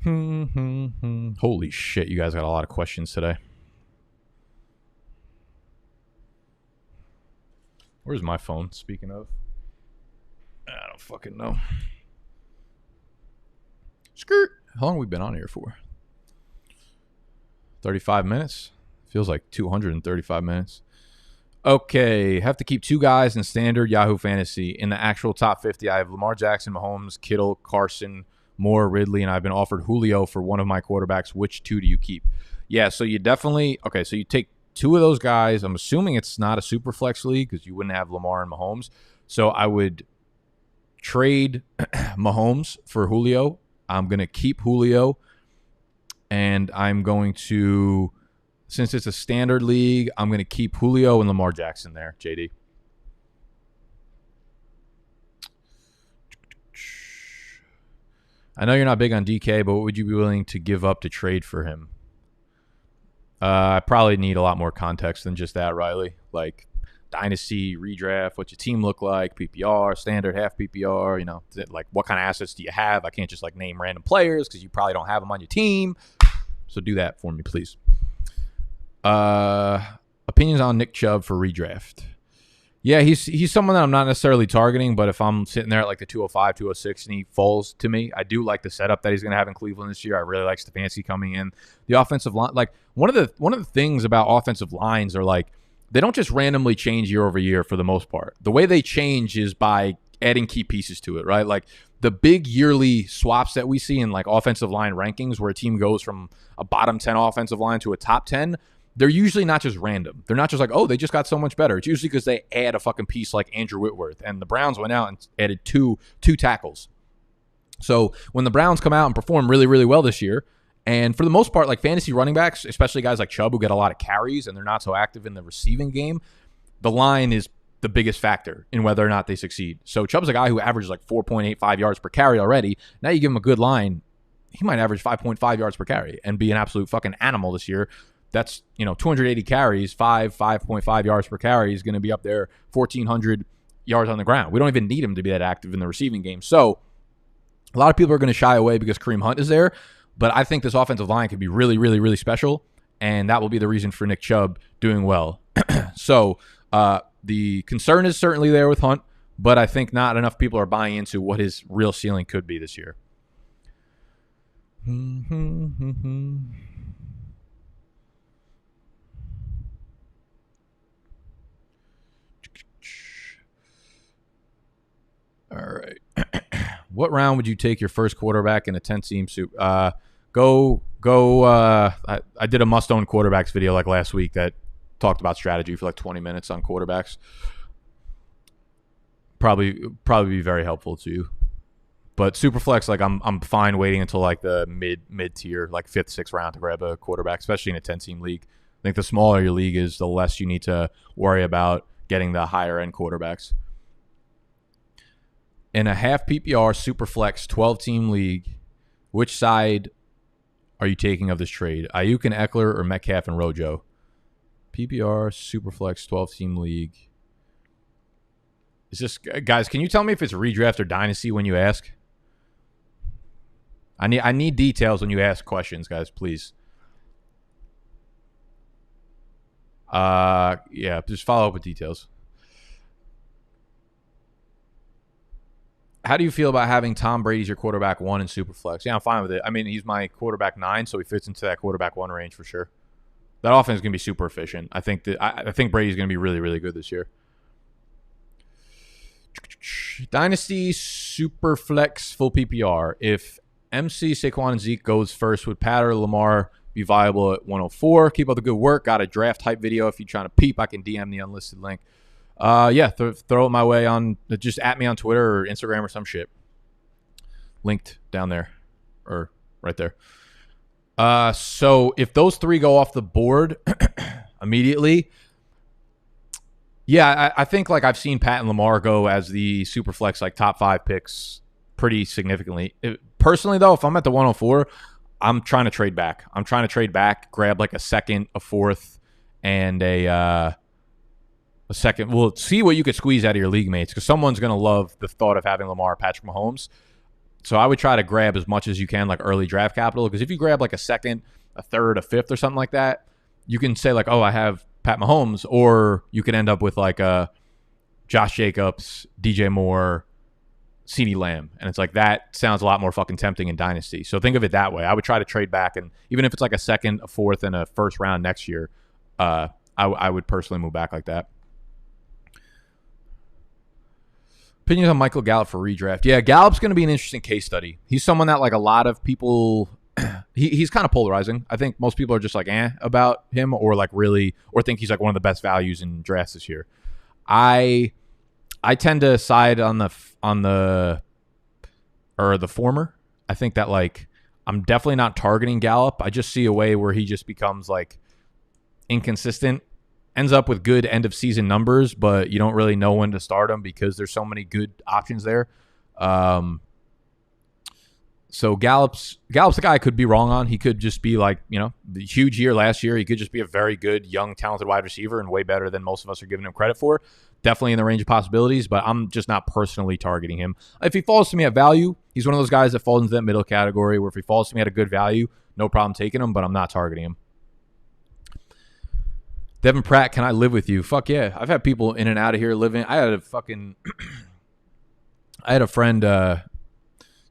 Holy shit, you guys got a lot of questions today. Where's my phone, speaking of? I don't fucking know. Skirt. How long have we been on here for? 35 minutes? Feels like 235 minutes. Okay, have to keep 2 guys in standard Yahoo Fantasy. In the actual top 50, I have Lamar Jackson, Mahomes, Kittle, Carson, Moore, Ridley, and I've been offered Julio for one of my quarterbacks. Which 2 do you keep? Yeah, so you definitely... Okay, so you take 2 of those guys. I'm assuming it's not a super flex league because you wouldn't have Lamar and Mahomes. So I would trade Mahomes for Julio. I'm going to keep Julio, and I'm going to, since it's a standard league, I'm going to keep Julio and Lamar Jackson there, JD. I know you're not big on DK, but what would you be willing to give up to trade for him? I probably need a lot more context than just that, Riley. Like, Dynasty, redraft, what's your team look like, PPR, standard, half PPR, you know, like what kind of assets do you have? I can't just like name random players because you probably don't have them on your team. So do that for me, please. Opinions on Nick Chubb for redraft. Yeah, he's someone that I'm not necessarily targeting, but if I'm sitting there at like the 205, 206 and he falls to me, I do like the setup that he's going to have in Cleveland this year. I really like Stefanski coming in. The offensive line, like one of the things about offensive lines are like, they don't just randomly change year over year for the most part. The way they change is by adding key pieces to it, right? Like the big yearly swaps that we see in like offensive line rankings where a team goes from a bottom 10 offensive line to a top 10, they're usually not just random. They're not just like, oh, they just got so much better. It's usually because they add a fucking piece like Andrew Whitworth. And the Browns went out and added two tackles. So when the Browns come out and perform really, really well this year, and for the most part, like fantasy running backs, especially guys like Chubb who get a lot of carries and they're not so active in the receiving game, the line is the biggest factor in whether or not they succeed. So Chubb's a guy who averages like 4.85 yards per carry already. Now you give him a good line, he might average 5.5 yards per carry and be an absolute fucking animal this year. That's, 280 carries, 5.5 yards per carry is going to be up there, 1,400 yards on the ground. We don't even need him to be that active in the receiving game. So a lot of people are going to shy away because Kareem Hunt is there. But I think this offensive line could be really, really, really special, and that will be the reason for Nick Chubb doing well. So the concern is certainly there with Hunt, but I think not enough people are buying into what his real ceiling could be this year. All right. What round would you take your first quarterback in a 10-team soup? I did a must-own quarterbacks video like last week that talked about strategy for like 20 minutes on quarterbacks. Probably be very helpful to you. But Superflex, like I'm fine waiting until like the mid tier, like 5th, 6th round to grab a quarterback, especially in a 10-team league. I think the smaller your league is, the less you need to worry about getting the higher end quarterbacks. In a half PPR Superflex 12-team league, which side are you taking of this trade? Ayuk and Eckler or Metcalf and Rojo? PPR Superflex 12-team league. Is this, guys, can you tell me if it's redraft or dynasty when you ask? I need details when you ask questions, guys, please. Yeah, just follow up with details. How do you feel about having Tom Brady as your quarterback 1 in Superflex? Yeah, I'm fine with it. I mean, he's my quarterback 9, so he fits into that quarterback 1 range for sure. That offense is going to be super efficient. I think Brady's going to be really, really good this year. Dynasty Superflex full PPR. If MC, Saquon, and Zeke goes first. Would Pat or Lamar be viable at 104? Keep up the good work. Got a draft hype video. If you're trying to peep, I can DM the unlisted link. Yeah, throw it my way on. Just at me on Twitter or Instagram or some shit. Linked down there or right there. So if those three go off the board immediately, yeah, I think like I've seen Pat and Lamar go as the Superflex like top 5 picks pretty significantly. Personally, though, if I'm at the 104, I'm trying to trade back. Grab like a second, a fourth, and a second. Well, see what you could squeeze out of your league mates because someone's going to love the thought of having Lamar or Patrick Mahomes. So I would try to grab as much as you can, like early draft capital, because if you grab like a second, a third, a fifth, or something like that, you can say like, oh, I have Pat Mahomes, or you could end up with like a Josh Jacobs, DJ Moore, CeeDee Lamb, and it's like that sounds a lot more fucking tempting in Dynasty. So think of it that way. I would try to trade back, and even if it's like a second, a fourth, and a first round next year, I would personally move back like that. Opinions on Michael Gallup for redraft. Yeah, Gallup's going to be an interesting case study. He's someone that like a lot of people, he's kind of polarizing. I think most people are just like about him or like really, or think he's like one of the best values in drafts this year. I tend to side on the former. I think that like I'm definitely not targeting Gallup. I just see a way where he just becomes like inconsistent. Ends up with good end of season numbers, but you don't really know when to start him because there's so many good options there. So Gallup's the guy I could be wrong on. He could just be like, the huge year last year. He could just be a very good, young, talented wide receiver and way better than most of us are giving him credit for. Definitely in the range of possibilities, but I'm just not personally targeting him. If he falls to me at value, he's one of those guys that falls into that middle category where if he falls to me at a good value, no problem taking him, but I'm not targeting him. Devin Pratt, can I live with you? Fuck yeah. I've had people in and out of here living. I had a friend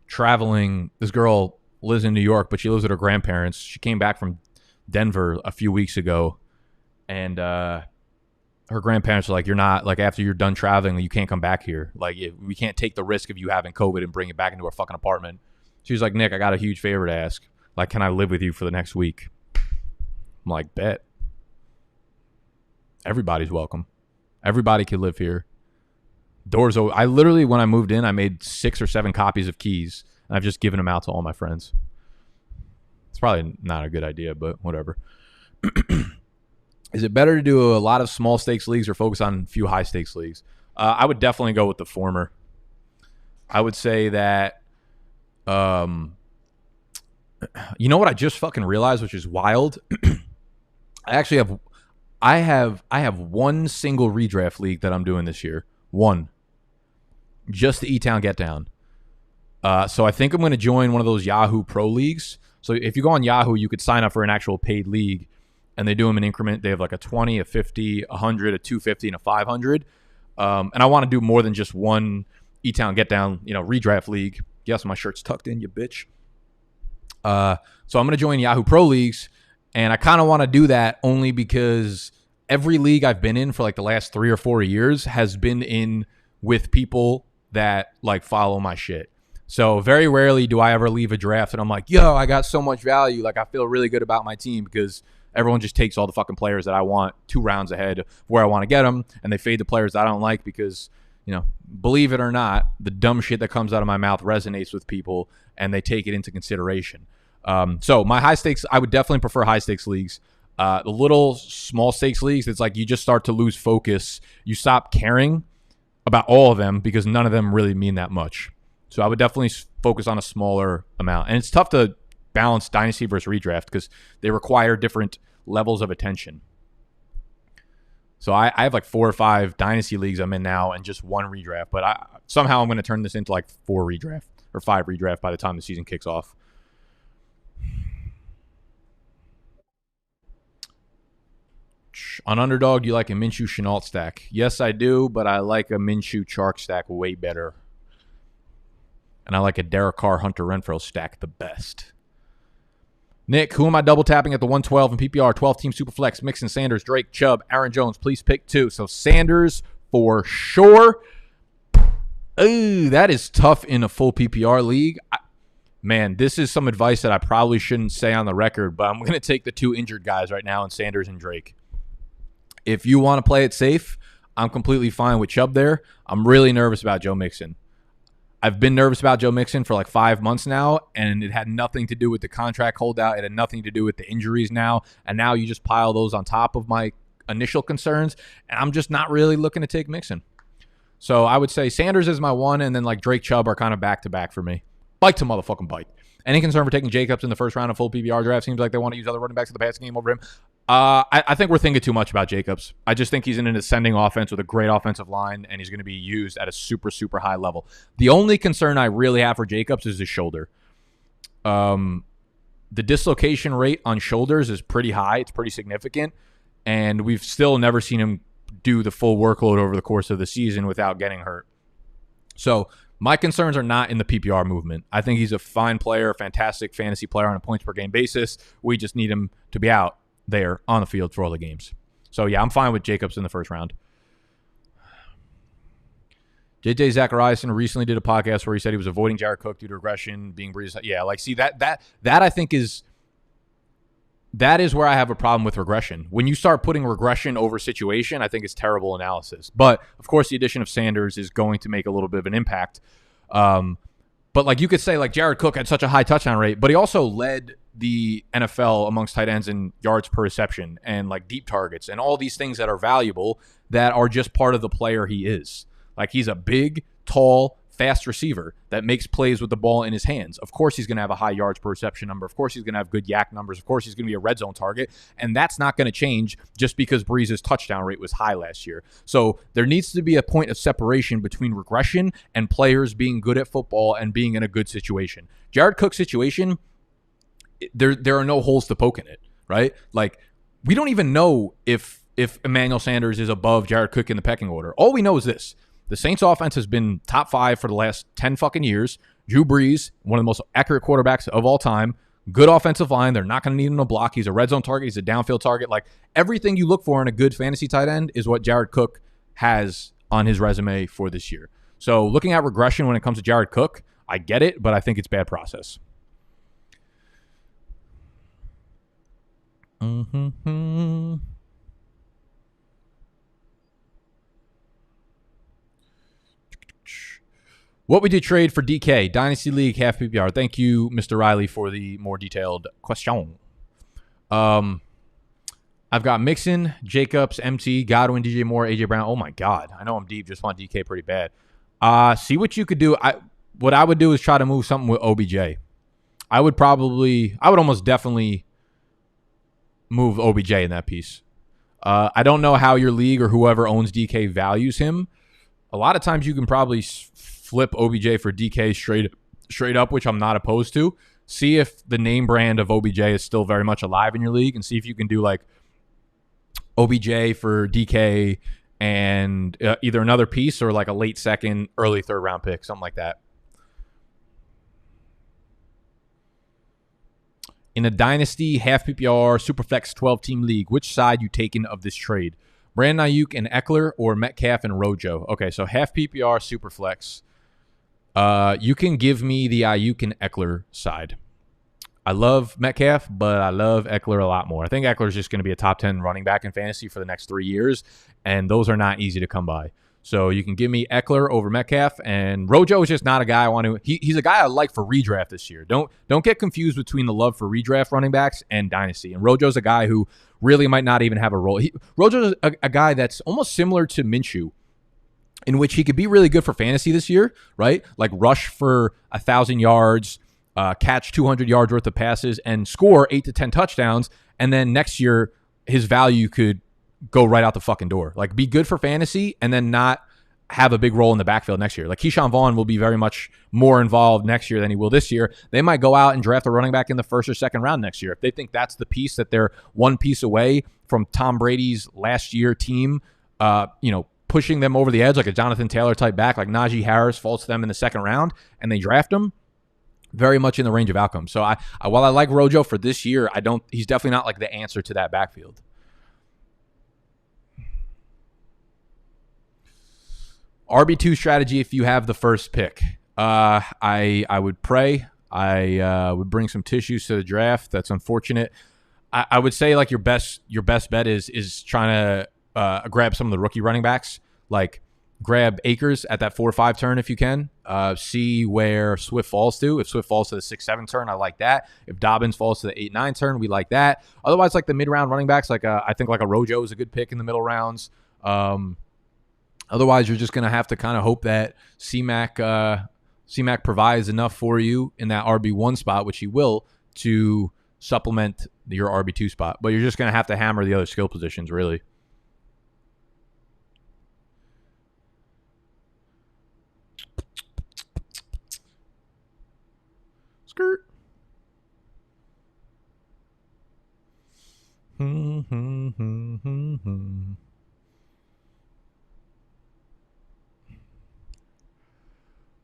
traveling. This girl lives in New York, but she lives with her grandparents. She came back from Denver a few weeks ago, and her grandparents are like, you're not, like, after you're done traveling, you can't come back here. Like, we can't take the risk of you having COVID and bring it back into our fucking apartment. She's like, Nick, I got a huge favor to ask. Like, can I live with you for the next week? I'm like, bet. Everybody's welcome. Everybody can live here. Doors open. I literally, when I moved in, I made 6 or 7 copies of keys, and I've just given them out to all my friends. It's probably not a good idea, but whatever. Is it better to do a lot of small stakes leagues or focus on a few high stakes leagues? I would definitely go with the former. I would say that, you know what I just fucking realized, which is wild? I have one single redraft league that I'm doing this year. One. Just the E-Town Get Down. So I think I'm going to join one of those Yahoo Pro leagues. So if you go on Yahoo, you could sign up for an actual paid league, and they do them in increment. They have like a 20, a 50, a 100, a 250, and a 500. And I want to do more than just one E-Town Get Down, redraft league. Yes, my shirt's tucked in, you bitch. So I'm going to join Yahoo Pro leagues. And I kind of want to do that only because every league I've been in for like the last 3 or 4 years has been in with people that like follow my shit. So very rarely do I ever leave a draft and I'm like, yo, I got so much value. Like I feel really good about my team because everyone just takes all the fucking players that I want 2 rounds ahead of where I want to get them. And they fade the players that I don't like because, believe it or not, the dumb shit that comes out of my mouth resonates with people and they take it into consideration. So my high stakes, I would definitely prefer high stakes leagues. The little small stakes leagues, it's like you just start to lose focus. You stop caring about all of them because none of them really mean that much. So I would definitely focus on a smaller amount. And it's tough to balance Dynasty versus redraft because they require different levels of attention. So I have like 4 or 5 Dynasty leagues I'm in now and just 1 redraft. But somehow I'm going to turn this into like 4 redraft or 5 redraft by the time the season kicks off. On Underdog, do you like a Minshew Chenault stack? Yes, I do, but I like a Minshew Chark stack way better. And I like a Derek Carr Hunter Renfrow stack the best. Nick, who am I double tapping at the 112 in PPR? 12-team Superflex, Mixon, Sanders, Drake, Chubb, Aaron Jones. Please pick 2. So Sanders for sure. Ooh, that is tough in a full PPR league. Man, this is some advice that I probably shouldn't say on the record, but I'm going to take the 2 injured guys right now in Sanders and Drake. If you want to play it safe, I'm completely fine with Chubb there. I'm really nervous about Joe Mixon. I've been nervous about Joe Mixon for like 5 months now, and it had nothing to do with the contract holdout. It had nothing to do with the injuries now, and now you just pile those on top of my initial concerns, and I'm just not really looking to take Mixon. So I would say Sanders is my 1, and then like Drake, Chubb are kind of back-to-back for me. Bite to motherfucking bite. Any concern for taking Jacobs in the first round of full PPR draft? Seems like they want to use other running backs in the passing game over him. I think we're thinking too much about Jacobs. I just think he's in an ascending offense with a great offensive line, and he's going to be used at a super, super high level. The only concern I really have for Jacobs is his shoulder. The dislocation rate on shoulders is pretty high. It's pretty significant, and we've still never seen him do the full workload over the course of the season without getting hurt. So my concerns are not in the PPR movement. I think he's a fine player, a fantastic fantasy player on a points per game basis. We just need him to be out there on the field for all the games. So, yeah, I'm fine with Jacobs in the first round. JJ Zachariason recently did a podcast where he said he was avoiding Jared Cook due to regression, being Brees. Yeah, like, see, that I think is where I have a problem with regression. When you start putting regression over situation, I think it's terrible analysis. But, of course, the addition of Sanders is going to make a little bit of an impact. But, like, you could say, like, Jared Cook had such a high touchdown rate, but he also led the NFL amongst tight ends in yards per reception and, like, deep targets and all these things that are valuable that are just part of the player he is. Like, he's a big, tall, fast receiver that makes plays with the ball in his hands. Of course, he's going to have a high yards per reception number. Of course, he's going to have good yak numbers. Of course, he's going to be a red zone target. And that's not going to change just because Brees' touchdown rate was high last year. So there needs to be a point of separation between regression and players being good at football and being in a good situation. Jared Cook's situation, there are no holes to poke in it, right? Like, we don't even know if Emmanuel Sanders is above Jared Cook in the pecking order. All we know is this. The Saints offense has been top 5 for the last 10 fucking years. Drew Brees, one of the most accurate quarterbacks of all time. Good offensive line. They're not going to need him to block. He's a red zone target. He's a downfield target. Like, everything you look for in a good fantasy tight end is what Jared Cook has on his resume for this year. So looking at regression when it comes to Jared Cook, I get it, but I think it's bad process. What would you trade for DK? Dynasty League, half PPR. Thank you, Mr. Riley, for the more detailed question. I've got Mixon, Jacobs, MT, Godwin, DJ Moore, AJ Brown. Oh, my God. I know I'm deep. Just want DK pretty bad. See what you could do. What I would do is try to move something with OBJ. I would almost definitely move OBJ in that piece. I don't know how your league or whoever owns DK values him. A lot of times you can probably flip OBJ for DK straight up, which I'm not opposed to. See if the name brand of OBJ is still very much alive in your league, and see if you can do like OBJ for DK and either another piece or like a late second, early third round pick, something like that. In a Dynasty, half PPR, Superflex 12-team league, which side you taking of this trade? Brandon Ayuk and Eckler or Metcalf and Rojo? Okay, so half PPR, Superflex. You can give me the Ayuk and Eckler side. I love Metcalf, but I love Eckler a lot more. I think Eckler is just going to be a top 10 running back in fantasy for the next 3 years, and those are not easy to come by. So you can give me Eckler over Metcalf, and Rojo is just not a guy I want to. He's a guy I like for redraft this year. Don't get confused between the love for redraft running backs and dynasty. And Rojo's a guy who really might not even have a role. Rojo's a guy that's almost similar to Minshew, in which he could be really good for fantasy this year, right? Like rush for 1,000 yards, catch 200 yards worth of passes, and score 8 to 10 touchdowns. And then next year, his value could go right out the fucking door. Like, be good for fantasy and then not have a big role in the backfield next year. Like, Keyshawn Vaughn will be very much more involved next year than he will this year. They might go out and draft a running back in the first or second round next year. If they think that's the piece that they're one piece away from Tom Brady's last year team, pushing them over the edge like a Jonathan Taylor type back, like Najee Harris falls to them in the second round and they draft him, very much in the range of outcomes. So while I like Rojo for this year, he's definitely not like the answer to that backfield. RB2 strategy if you have the first pick. I would pray. I would bring some tissues to the draft. That's unfortunate. I would say like your best bet is trying to grab some of the rookie running backs. Like grab Akers at that 4 or 5 turn if you can. See where Swift falls to. If Swift falls to the 6-7 turn, I like that. If Dobbins falls to the 8-9 turn, we like that. Otherwise, like the mid-round running backs, like I think like a Rojo is a good pick in the middle rounds. Otherwise, you're just going to have to kind of hope that C-Mac provides enough for you in that RB1 spot, which he will, to supplement your RB2 spot. But you're just going to have to hammer the other skill positions, really. Skirt.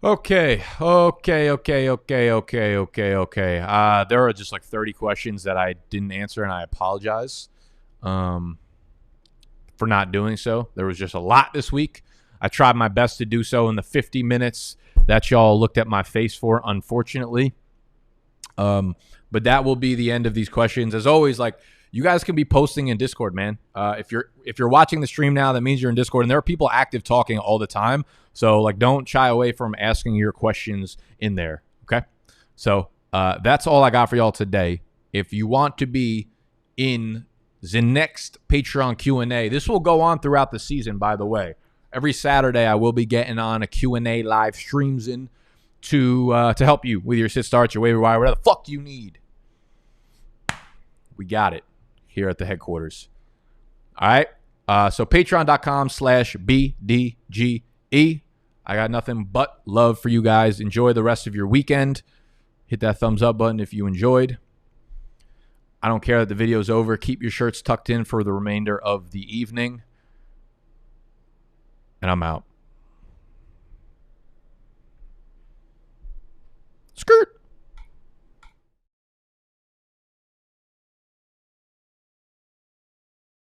Okay. There are just like 30 questions that I didn't answer, and I apologize for not doing so. There was just a lot this week. I tried my best to do so in the 50 minutes that y'all looked at my face for, unfortunately. But that will be the end of these questions. As always, like, you guys can be posting in Discord, man. If you're watching the stream now, that means you're in Discord, and there are people active talking all the time. So, like, don't shy away from asking your questions in there, okay? So, that's all I got for y'all today. If you want to be in the next Patreon Q&A, this will go on throughout the season, by the way. Every Saturday, I will be getting on a Q&A live streams in to help you with your sit starts, your waiver wire, whatever the fuck you need. We got it here at the headquarters. All right. So patreon.com/BDGE. I got nothing but love for you guys. Enjoy the rest of your weekend. Hit that thumbs up button if you enjoyed. I don't care that the video's over. Keep your shirts tucked in for the remainder of the evening. And I'm out.